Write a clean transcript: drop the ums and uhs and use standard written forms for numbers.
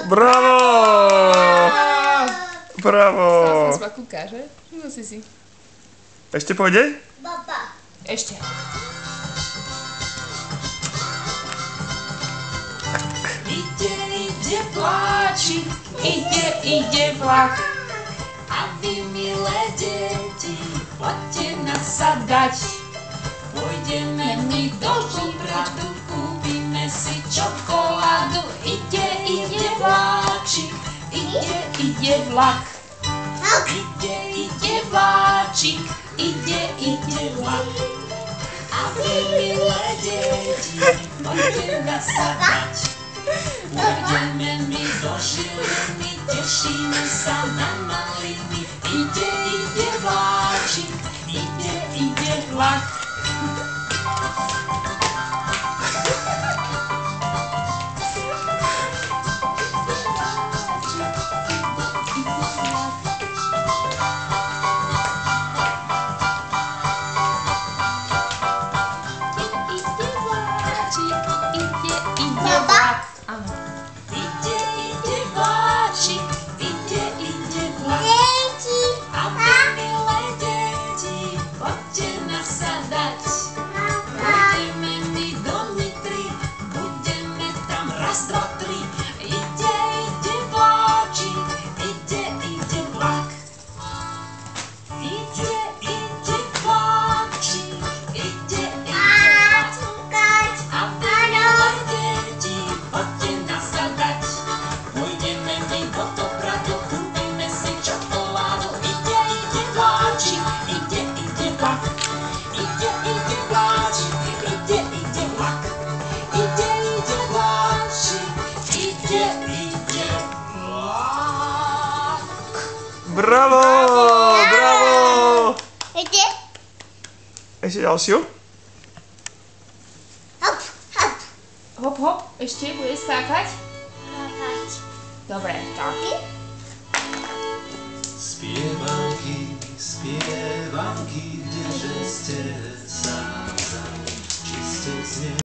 Bravo! Bravo! Stále sa kúka, že? Musí si. Ešte pôjde? Baba. Ešte. Ide vláčik, ide vlak. A vy, milé deti, poďte nasadať. Pôjdeme my do obradu, kúpime si čokoládu. Ide vláčik, ide vlak. Ide vláčik, ide vlak. A vy, milé deti, poďte nasadať. Pôjdeme my do Žiliny, tešíme sa na maliny. Ide vláčik, ide vlak. Bravo! Bravo! Ešte? Ešte ďalšiu? Hop, hop. Hop, hop, ešte bude skákať? Papať. Dobre, tak. Spievanky, spievanky, kdeže ste sa, či ste z